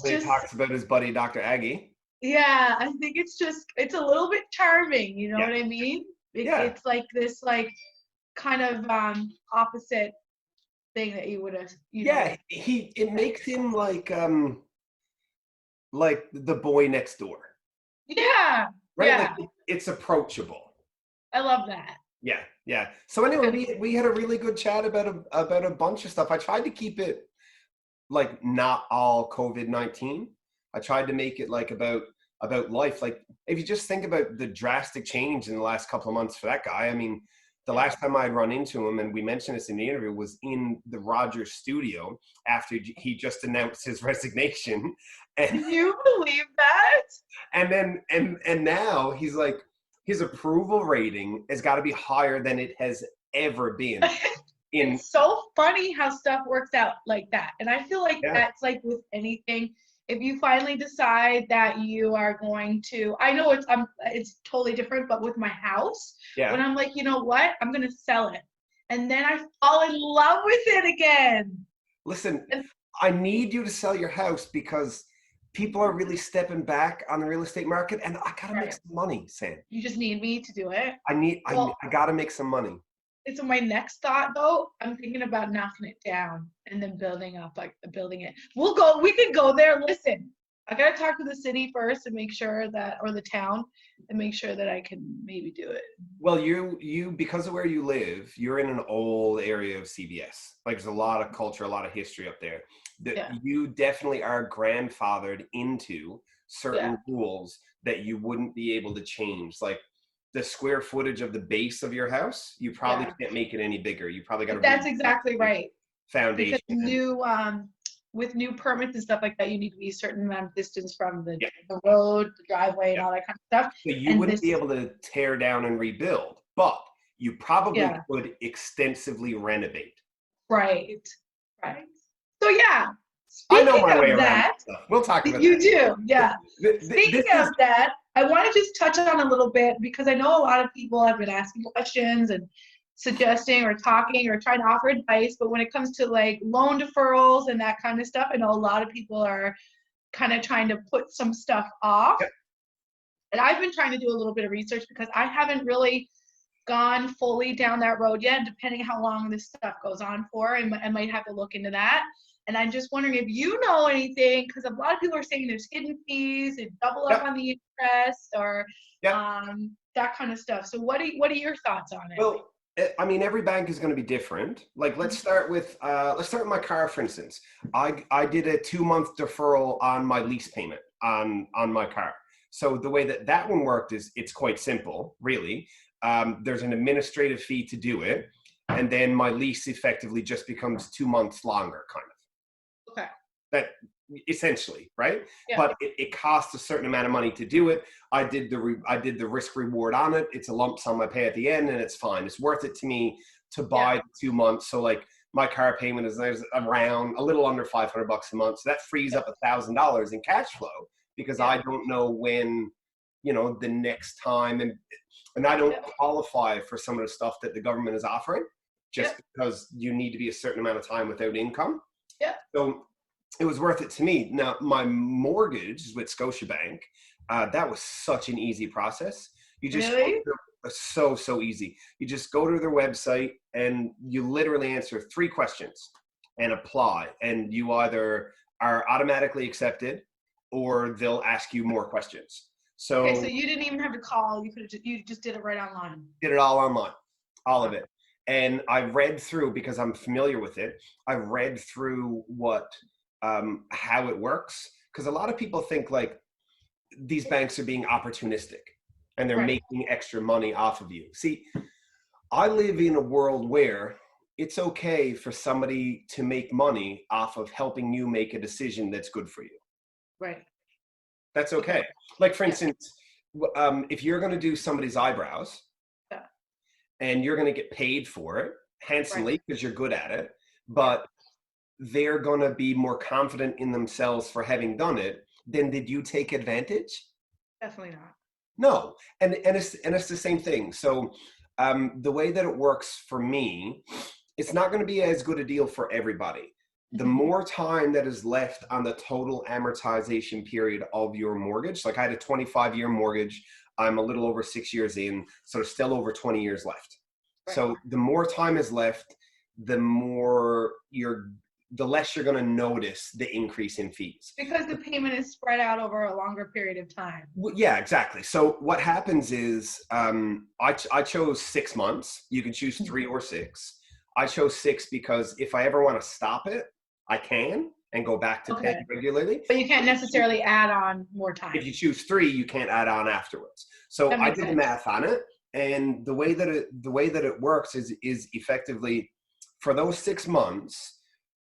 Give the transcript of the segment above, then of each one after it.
he just, talks about his buddy, Dr. Aggie. yeah, I think it's just, it's a little bit charming, you know Yeah. what I mean? Yeah. It's like this, like, kind of opposite thing that you would have, you know. Yeah. It makes him like the boy next door, Yeah, right? Like yeah, it's approachable. I love that. Yeah. Yeah. So anyway, we had a really good chat about a bunch of stuff. I tried to keep it like not all COVID-19. I tried to make it like about life. Like if you just think about the drastic change in the last couple of months for that guy, I mean, the last time I'd run into him, and we mentioned this in the interview, was in the Rogers studio after he just announced his resignation. And Can you believe that? and now he's like, his approval rating has got to be higher than it has ever been. It's so funny how stuff works out like that. And I feel like Yeah. that's like with anything. If you finally decide that you are going to, I know it's totally different, but with my house, when I'm like, you know what, I'm gonna sell it, and then I fall in love with it again. Listen, And I need you to sell your house because people are really stepping back on the real estate market, and I gotta make right, some money, Sam. you just need me to do it. I Well, gotta make some money. it's my next thought though. I'm thinking about knocking it down and then building up, like building it. We could go there. Listen, I gotta talk to the city first and make sure that, or the town, and make sure that I can maybe do it. Well, you because of where you live, you're in an old area of CBS. Like there's a lot of culture, a lot of history up there. Yeah. You definitely are grandfathered into certain Yeah. rules that you wouldn't be able to change. Like the square footage of the base of your house, you probably Yeah. can't make it any bigger. You probably got to That's exactly right. foundation. Because with new permits and stuff like that, you need to be a certain amount of distance from the, Yeah. the road, the driveway, and Yeah. all that kind of stuff. So you And wouldn't this, be able to tear down and rebuild, but you probably yeah, could extensively renovate. right, right. So yeah, I know speaking my way of around that, stuff. We'll talk about you that. do, yeah. This Speaking is of that, I want to just touch on a little bit because I know a lot of people have been asking questions and suggesting or talking or trying to offer advice, but when it comes to like loan deferrals and that kind of stuff, I know a lot of people are kind of trying to put some stuff off. Yep. And I've been trying to do a little bit of research because I haven't really gone fully down that road yet, depending how long this stuff goes on for. I might have to look into that. And I'm just wondering if you know anything, because a lot of people are saying there's hidden fees and double up Yep. on the interest or Yep. that kind of stuff. So what are your thoughts on it? Well, I mean, every bank is going to be different. Like, let's start with my car, for instance. I did a 2-month deferral on my lease payment on my car. So the way that one worked is it's quite simple, really. There's an administrative fee to do it, and then my lease effectively just becomes 2 months longer, kind of. Okay. That essentially, right? Yeah. But it costs a certain amount of money to do it. I did the risk reward on it. It's a lump sum I pay at the end, and it's fine. It's worth it to me to buy the 2 months. So like my car payment is around a little under $500 a month. So that frees up $1,000 in cash flow because I don't know when, the next time, and I don't qualify for some of the stuff that the government is offering just because you need to be a certain amount of time without income. Yeah. So it was worth it to me. Now, my mortgage with Scotiabank, that was such an easy process. You just Really? so easy. You just go to their website and you literally answer 3 questions and apply. And you either are automatically accepted or they'll ask you more questions. So, okay, so you didn't even have to call. You just did it right online. Did it all online, all of it. And I read through, because I'm familiar with it, I read through how it works. Because a lot of people think like these banks are being opportunistic and they're making extra money off of you. See, I live in a world where it's okay for somebody to make money off of helping you make a decision that's good for you. Right. That's okay. Like, for instance, if you're going to do somebody's eyebrows and you're going to get paid for it handsomely because you're good at it, but they're going to be more confident in themselves for having done it, then did you take advantage? Definitely not. No. And it's the same thing. So the way that it works for me, it's not going to be as good a deal for everybody. the more time that is left on the total amortization period of your mortgage. Like I had a 25-year mortgage. I'm a little over 6 years in, so there's still over 20 years left. Right. So the more time is left, the less you're going to notice the increase in fees. Because the payment is spread out over a longer period of time. Yeah, exactly. So what happens is I chose 6 months. You can choose 3 or 6. I chose 6 because if I ever want to stop it, I can and go back to pay regularly. But you can't necessarily add on more time. If you choose 3, you can't add on afterwards. So I did the math on it, and the way that it works is effectively for those 6 months,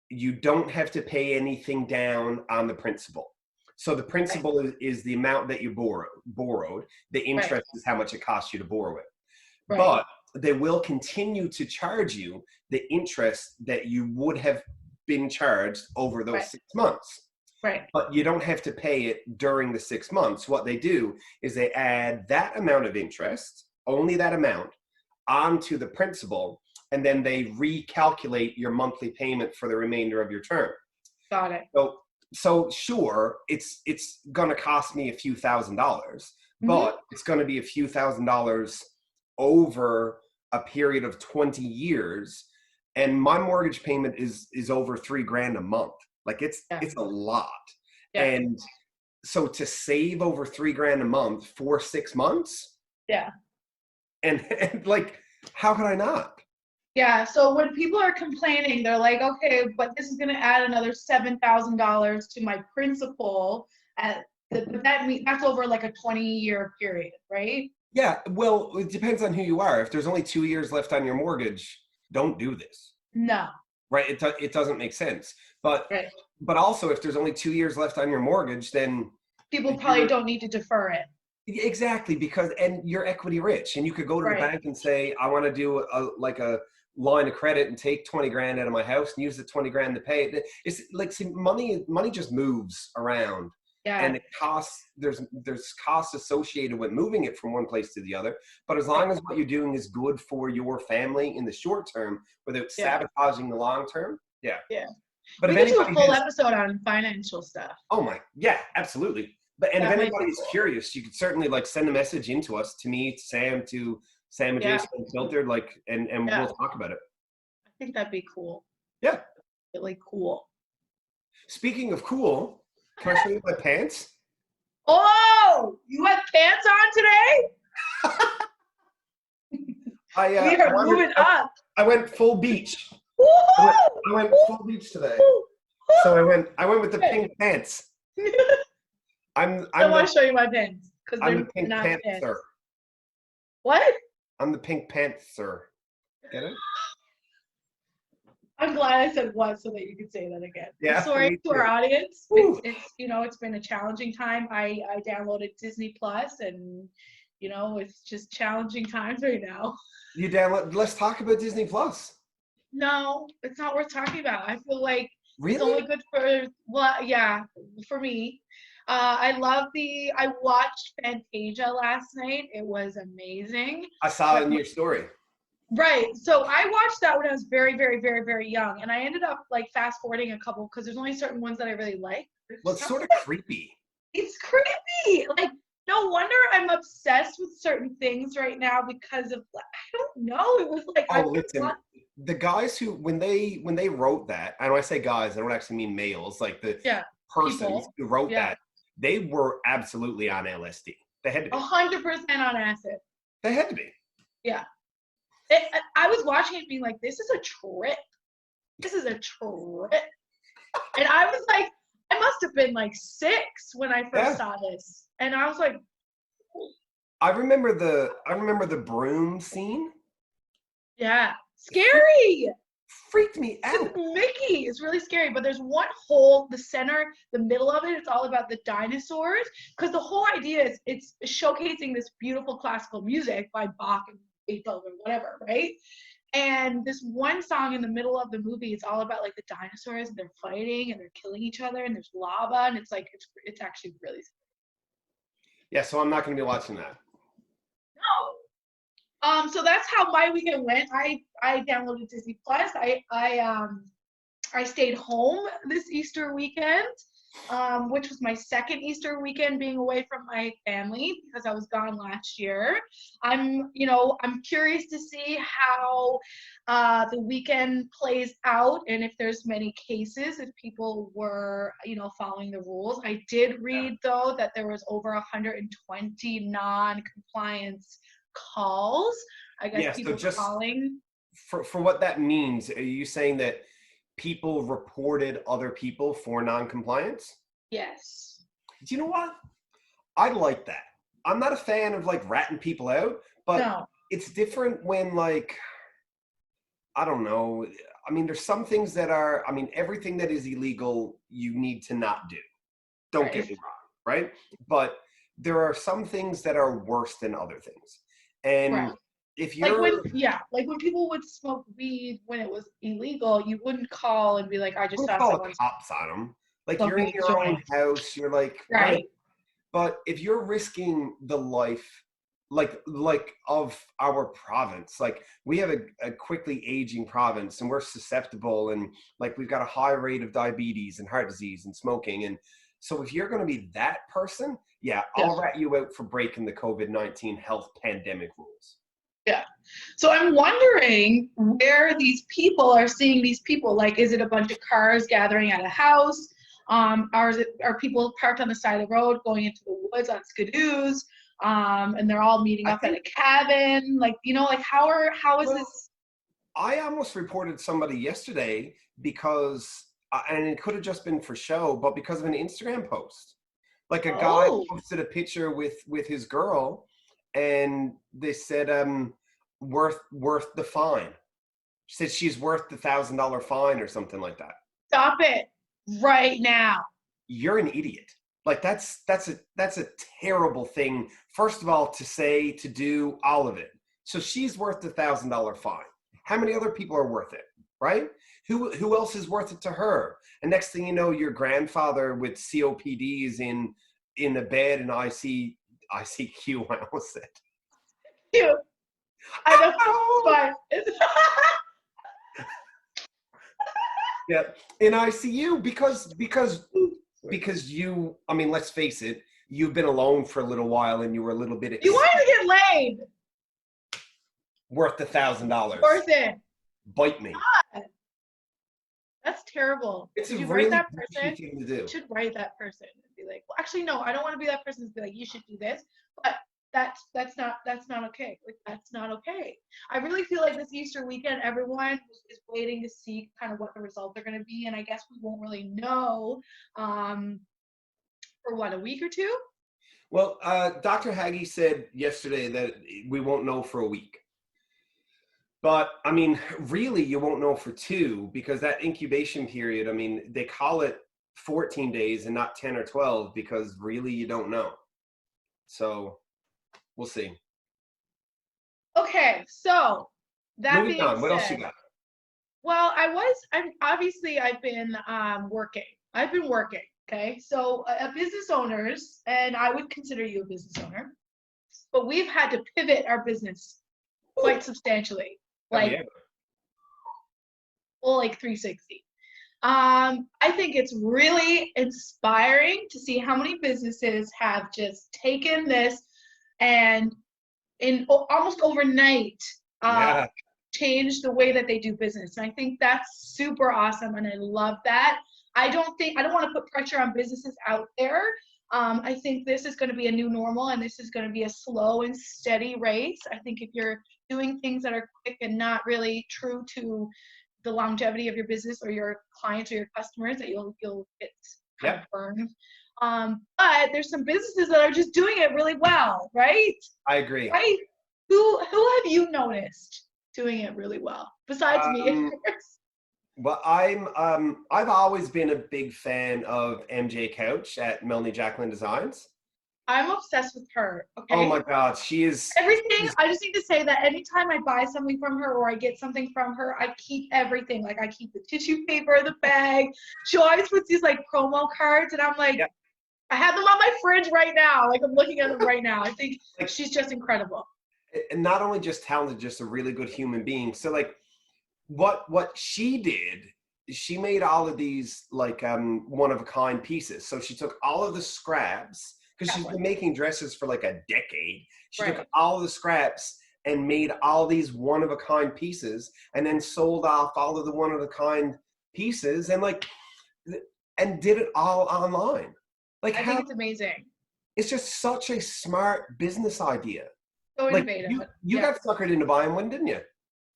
you don't have to pay anything down on the principal. So the principal is the amount that you borrowed. The interest is how much it costs you to borrow it. Right. But they will continue to charge you the interest that you would have been charged over those 6 months. Right. But you don't have to pay it during the 6 months. What they do is they add that amount of interest, only that amount, onto the principal, and then they recalculate your monthly payment for the remainder of your term. Got it. So sure, it's going to cost me a few $1,000s, but it's going to be a few $1,000s over a period of 20 years. And my mortgage payment is over $3,000 a month. Like it's a lot. Yeah. And so to save over $3,000 a month for 6 months. Yeah. And like, how could I not? Yeah. So when people are complaining, they're like, okay, but this is going to add another $7,000 to my principal. That's over like a 20-year period, right? Yeah. Well, it depends on who you are. If there's only 2 years left on your mortgage, don't do this. No. Right. It doesn't make sense. But also, if there's only 2 years left on your mortgage, then people probably don't need to defer it. Exactly, and you're equity rich, and you could go to the bank and say, I want to do a line of credit and take $20,000 out of my house and use the $20,000 to pay it. It's like, see, money just moves around. Yeah. And it costs, there's costs associated with moving it from one place to the other. But as long as what you're doing is good for your family in the short term, without sabotaging the long term. Yeah. Yeah. But we could do a full episode on financial stuff. Oh yeah, absolutely. But if anybody's curious, you could certainly send a message into us, to me, to Sam and Jason Unfiltered, and we'll talk about it. I think that'd be cool. Yeah. Really cool. Speaking of cool, can I show you my pants? Oh, you have pants on today? We are moving up. I went full beach. I went full beach today. So I went with the pink pants. I want to show you my pants because I'm the Pink Panther. Pants. What? I'm the Pink Panther. Get it? I'm glad I said what so that you could say that again. Yeah. Sorry to our audience. It's been a challenging time. I downloaded Disney Plus, and it's just challenging times right now. Let's talk about Disney Plus. No, it's not worth talking about. I feel like it's only good for me. I watched Fantasia last night. It was amazing. I saw it in your story. Right. So I watched that when I was very, very, very, very young. And I ended up fast forwarding a couple because there's only certain ones that I really like. Well, it's sort of creepy. It's creepy. No wonder I'm obsessed with certain things right now because of, I don't know. It was listen. The guys who, when they wrote that, and when I say guys, I don't actually mean males, the persons who wrote that, they were absolutely on LSD. They had to be. 100% on acid. They had to be. Yeah. I was watching it being like, this is a trip. This is a trip. And I was like, I must have been 6 when I first saw this. And I was like, I remember the broom scene. Yeah. Scary. Freaked me out. Mickey is really scary, but there's one hole, the center, the middle of it, it's all about the dinosaurs, because the whole idea is it's showcasing this beautiful classical music by Bach and Beethoven, whatever, right? And this one song in the middle of the movie, it's all about the dinosaurs, and they're fighting and they're killing each other, and there's lava, and it's actually really scary. Yeah, so I'm not going to be watching that. No. So that's how my weekend went. I downloaded Disney Plus. I I stayed home this Easter weekend, which was my second Easter weekend being away from my family because I was gone last year. I'm curious to see how the weekend plays out and if there's many cases, if people were, following the rules. I did read though that there was over 120 non-compliance calls. I guess Yeah, so people just calling. for what that means, are you saying that people reported other people for non-compliance? Yes. Do you know what? I like that. I'm not a fan of like ratting people out, but No. it's different when like, I don't know. I mean, there's some things that are, I mean, everything that is illegal, you need to not do. Don't get Right. me wrong, right? But there are some things that are worse than other things. And Right. if Like you're, like when people would smoke weed when it was illegal, you wouldn't call and be like, I just don't saw call the someone cops on them. Like you're in smoking a your own joint. house, you're like, all right. Right. But if you're risking the life, like of our province, like we have a quickly aging province, and we're susceptible, and like we've got a high rate of diabetes and heart disease and smoking, and so if you're going to be that person, yeah, Yeah. I'll rat you out for breaking the COVID-19 health pandemic rules. Yeah. So I'm wondering where these people are seeing these people. Like, is it a bunch of cars gathering at a house? Are people parked on the side of the road going into the woods on skidoos? And they're all meeting I up at think, a cabin. Like, like how is well, this? I almost reported somebody yesterday because, and it could have just been for show, but because of an Instagram post. Like a guy Oh, posted a picture with his girl, and they said, worth the fine. She said she's worth the $1,000 fine or something like that. stop it right now. You're an idiot. Like that's a terrible thing. First of all, to say, to do, all of it. So she's worth the $1,000 fine. How many other people are worth it, right? Who else is worth it to her? And next thing you know, your grandfather with COPDs in a bed in ICQ. I almost said. You. I know. Fine. Yeah, in ICU because you. I mean, let's face it. You've been alone for a little while, and you were a little bit You wanted to get laid. worth the $1,000. Worth it. Bite me. That's terrible. It's Should a you write really that douchey person? thing to do. You should write that person and be like, well, actually, no, I don't want to be that person to be like, you should do this. But that's not okay. Like that's not okay. I really feel like this Easter weekend, everyone is waiting to see kind of what the results are going to be, and I guess we won't really know for what, a week or two. Well, Dr. Haggie said yesterday that we won't know for a week. But I mean, really, you won't know for 2 because that incubation period, I mean, they call it 14 days and not 10 or 12 because really you don't know. So we'll see. Okay, so that Moving being on. What else you said, got? well, I've been working. I've been working. Okay. So business owners, and I would consider you a business owner, but we've had to pivot our business quite substantially. Have you Like, ever? well, like 360. I think it's really inspiring to see how many businesses have just taken this and almost overnight Yeah, change the way that they do business. And I think that's super awesome. And I love that. I don't want to put pressure on businesses out there. I think this is going to be a new normal, and this is going to be a slow and steady race. I think if you're doing things that are quick and not really true to the longevity of your business or your clients or your customers, that you'll get kind of yep, burned. But there's some businesses that are just doing it really well, right? I agree. Right? Who have you noticed doing it really well besides me, of Um, course? well, I've always been a big fan of MJ Couch at Melanie Jacqueline Designs. I'm obsessed with her. Oh Okay. my God, she is. Everything. I just need to say that anytime I buy something from her or I get something from her, I keep everything. Like I keep the tissue paper, the bag. She always puts these like promo cards, and I'm like, Yep. I have them on my fridge right now. Like I'm looking at them right now. I think Like, she's just incredible. and not only just talented, just a really good human being. So like what she did she made all of these like one of a kind pieces. So she took all of the scraps, because she's been making dresses for like a decade. She took all the scraps and made all these one of a kind pieces, and then sold off all of the one of a kind pieces, and like, and did it all online. Like, I think it's amazing. It's just such a smart business idea. So innovative. You got suckered into buying one, didn't you?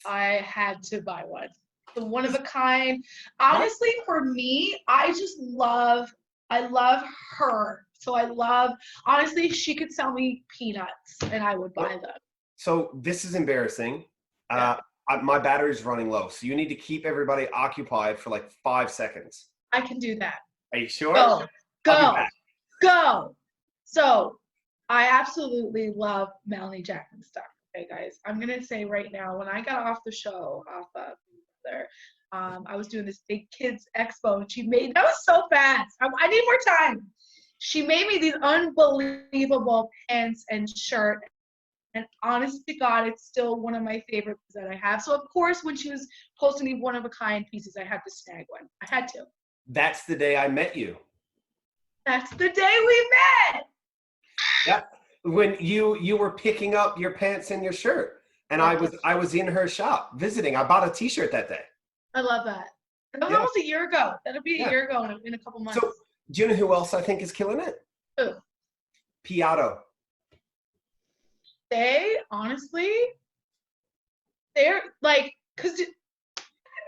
I had to buy one. The one of a kind. Honestly, for me, I love her. So honestly, she could sell me peanuts and I would buy them. So this is embarrassing. My battery's running low. So you need to keep everybody occupied for like 5 seconds. I can do that. Are you sure? Go. So I absolutely love Melanie Jackson stuff. Okay, guys, I'm going to say right now, when I got off the show, I was doing this big kids expo, and she made, that was so fast. I need more time. She made me these unbelievable pants and shirt. And honest to God, it's still one of my favorites that I have. So of course, when she was posting these one of a kind pieces, I had to snag one. I had to. That's the day I met you. That's the day we met. Yeah. When you were picking up your pants and your shirt, and I was in her shop visiting. I bought a t-shirt that day. I love that. That was almost a year ago. That'll be a year ago in a couple months. So do you know who else I think is killing it? Who? Piatto. They honestly, they're like, because I can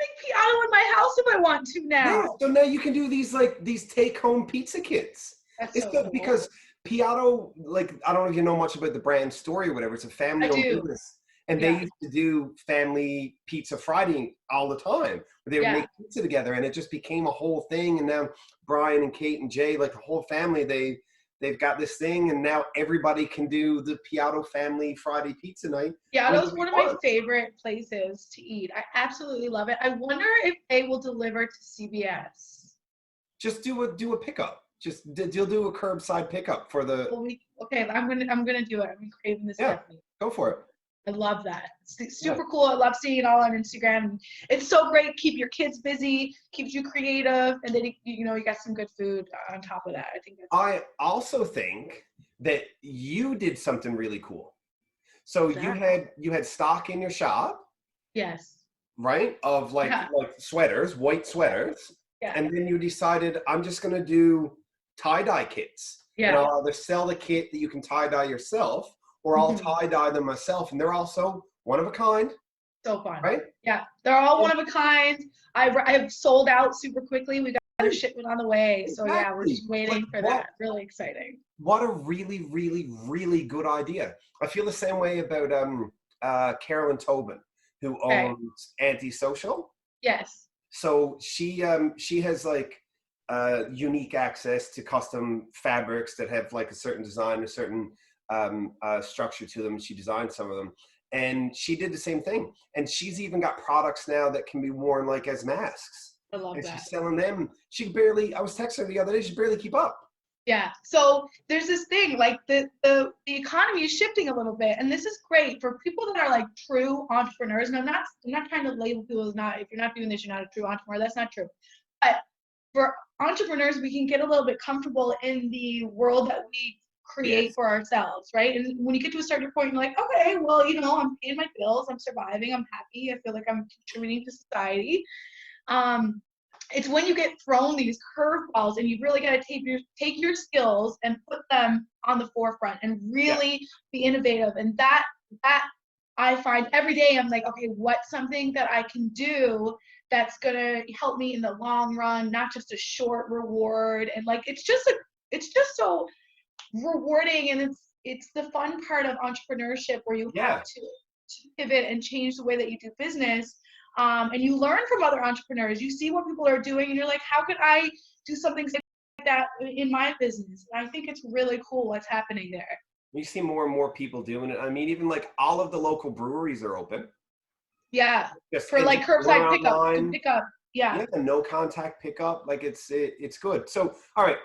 make Piatto in my house if I want to now. Yeah, so now you can do these take-home pizza kits. It's good because Piatto, like, I don't know if you know much about the brand story or whatever. It's a family-owned business. And they used to do family pizza Friday all the time. Where they would make pizza together, and it just became a whole thing. And now Brian and Kate and Jay, like the whole family, they've got this thing, and now everybody can do the Piatto family Friday pizza night. Piatto's one of my favorite places to eat. I absolutely love it. I wonder if they will deliver to CBS. Just do a pickup. You'll do a curbside pickup for the. Okay, I'm gonna do it. I'm craving this. Yeah, go for it. I love that. It's super cool. I love seeing it all on Instagram. It's so great. Keep your kids busy, keeps you creative, and then you got some good food on top of that. I think. I also think that you did something really cool. So you had stock in your shop. Yes. Right? Of like sweaters, white sweaters. Yeah. And then you decided, I'm just gonna do tie-dye kits. Yeah. And I'll either sell the kit that you can tie-dye yourself, or I'll tie-dye them myself. And they're also one of a kind. So fun. Right? Yeah. They're all one of a kind. I've sold out super quickly. We got a shipment on the way. So yeah, we're just waiting for that. Really exciting. What a really, really, really good idea. I feel the same way about Carolyn Tobin, who owns Antisocial. Yes. So she has like unique access to custom fabrics that have like a certain design, a certain structure to them. She designed some of them, and she did the same thing. And she's even got products now that can be worn like as masks. I love that. She's selling them. I was texting her the other day. She barely keep up. Yeah. So there's this thing, like the economy is shifting a little bit, and this is great for people that are like true entrepreneurs. And I'm not trying to label people as not, if you're not doing this, you're not a true entrepreneur. That's not true. But for entrepreneurs, we can get a little bit comfortable in the world that we create for ourselves, right? And when you get to a certain point, you're like, okay, well, I'm paying my bills, I'm surviving, I'm happy, I feel like I'm contributing to society. It's when you get thrown these curveballs, and you really got to take your skills and put them on the forefront and really be innovative. And that I find every day, I'm like, okay, what's something that I can do that's gonna help me in the long run, not just a short reward. And like it's just so rewarding, and it's the fun part of entrepreneurship, where you have to pivot and change the way that you do business. And you learn from other entrepreneurs. You see what people are doing, and you're like, how could I do something like that in my business? And I think it's really cool what's happening there. You see more and more people doing it. I mean, even like all of the local breweries are open. Yeah, for like curbside pickup. Yeah, no contact pickup. Like it's good. So, all right.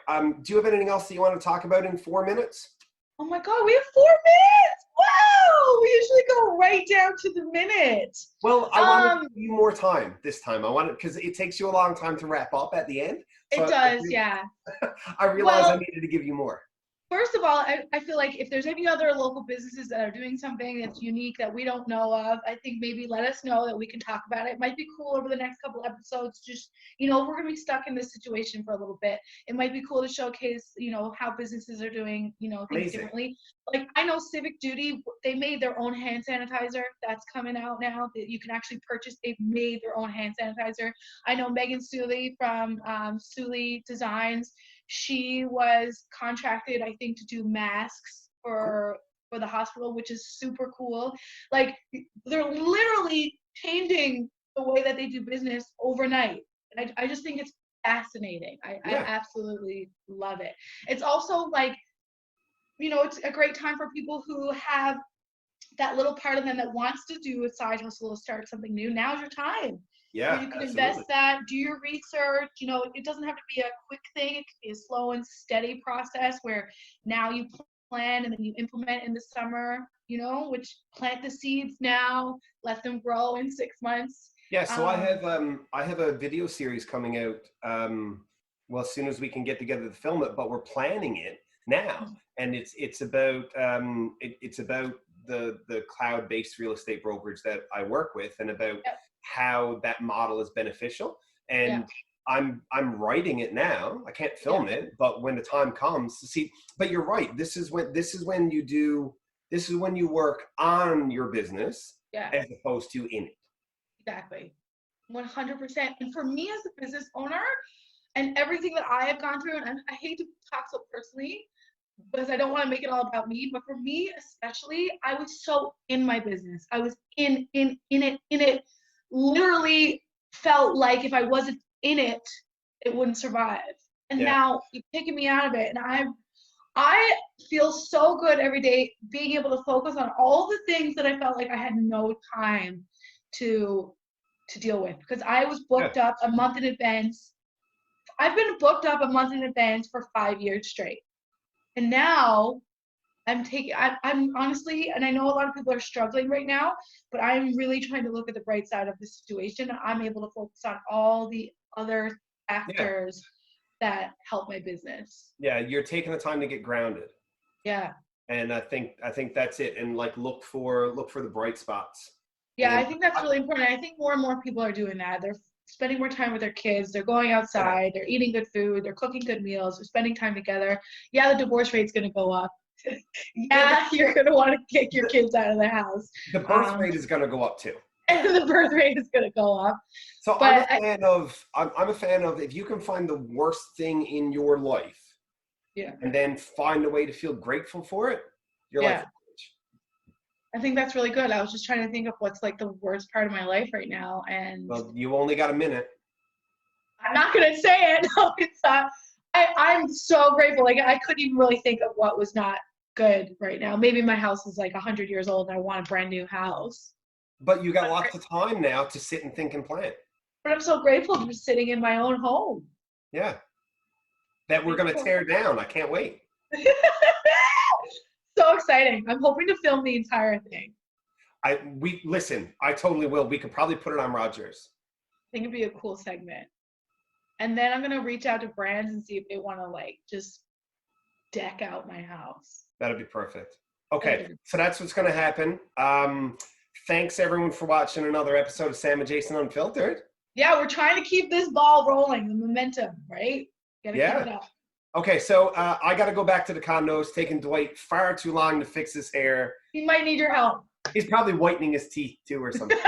Do you have anything else that you want to talk about in 4 minutes? Oh my God, we have 4 minutes. know. We usually go right down to the minute. Well, I want to give you more time this time. I want it because it takes you a long time to wrap up at the end. So It does, yeah. I realized Well, I needed to give you more. first of all, I feel like if there's any other local businesses that are doing something that's unique that we don't know of, I think maybe let us know that we can talk about it. It might be cool over the next couple episodes. Just, we're going to be stuck in this situation for a little bit. It might be cool to showcase, how businesses are doing, things Amazing. differently. Like, I know Civic Duty, they made their own hand sanitizer. That's coming out now that you can actually purchase. They've made their own hand sanitizer. I know Megan Suley from Suley Designs. She was contracted, I think, to do masks for the hospital, which is super cool. Like, they're literally changing the way that they do business overnight. And I just think it's fascinating. I absolutely love it. It's also like, it's a great time for people who have that little part of them that wants to do a side hustle or start something new. Now's your time. Yeah, you can absolutely. invest that, do your research. It doesn't have to be a quick thing. It can be a slow and steady process where now you plan and then you implement in the summer, which plant the seeds now, let them grow in 6 months. Yeah, so I have a video series coming out well, as soon as we can get together to film it, but we're planning it now. And it's about the cloud-based real estate brokerage that I work with, and about how that model is beneficial. And I'm writing it now. I can't film it, but when the time comes to see, but you're right. This is when you work on your business as opposed to in it. Exactly. 100%. And for me as a business owner and everything that I have gone through, and I hate to talk so personally because I don't want to make it all about me, but for me especially, I was so in my business. I was in it. Literally felt like if I wasn't in it, it wouldn't survive. And now you're taking me out of it. And I feel so good every day being able to focus on all the things that I felt like I had no time to deal with, because I was booked up a month in advance. I've been booked up a month in advance for 5 years straight. And now I'm honestly, and I know a lot of people are struggling right now, but I'm really trying to look at the bright side of the situation. I'm able to focus on all the other factors that help my business. Yeah, you're taking the time to get grounded. Yeah. And I think that's it. And like, look for the bright spots. Yeah, I think that's really important. I think more and more people are doing that. They're spending more time with their kids. They're going outside. They're eating good food. They're cooking good meals. They're spending time together. Yeah, the divorce rate's going to go up. You're going to want to kick your kids out of the house. The birth rate is going to go up too. And the birth rate is going to go up. So I'm a fan of if you can find the worst thing in your life, and then find a way to feel grateful for it, your life. I think that's really good. I was just trying to think of what's like the worst part of my life right now, and well, you only got a minute. I'm not going to say it. No, it's not. I'm so grateful. Like, I couldn't even really think of what was not good right now. Maybe my house is like 100 years old and I want a brand new house. But you got lots of time now to sit and think and plan. But I'm so grateful for sitting in my own home. Yeah. That we're going to tear down. I can't wait. So exciting. I'm hoping to film the entire thing. Listen, I totally will. We could probably put it on Rogers. I think it'd be a cool segment. And then I'm going to reach out to brands and see if they want to like just deck out my house. That'd be perfect. Okay. So that's what's going to happen. Thanks everyone for watching another episode of Sam and Jason Unfiltered. Yeah, we're trying to keep this ball rolling, the momentum, right? Gotta keep it up. Okay, so I got to go back to the condo. It's taking Dwight far too long to fix his hair. He might need your help. He's probably whitening his teeth too or something.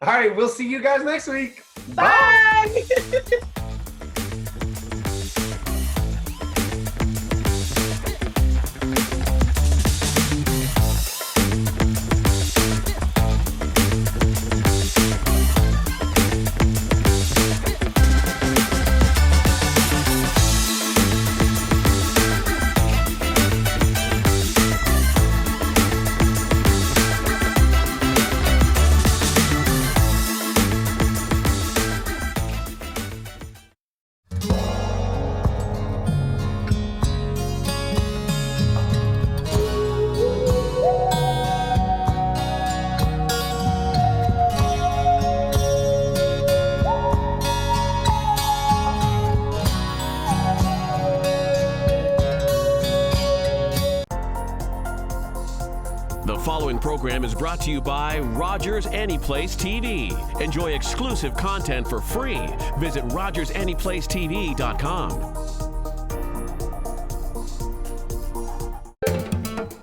All right, we'll see you guys next week. Bye. following program is brought to you by Rogers Anyplace TV. Enjoy exclusive content for free. Visit RogersAnyplaceTV.com.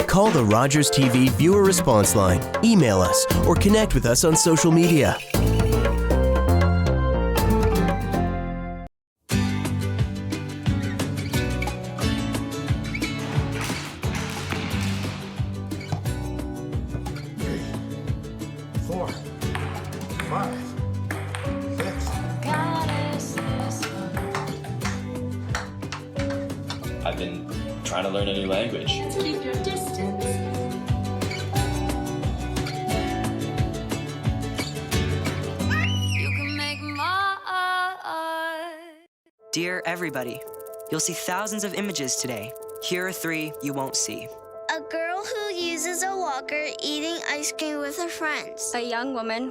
Call the Rogers TV viewer response line, email us, or connect with us on social media. I've been trying to learn a new language. Keep your distance. You can make my Dear everybody, you'll see thousands of images today. Here are 3 you won't see. A girl who uses a walker eating ice cream with her friends. A young woman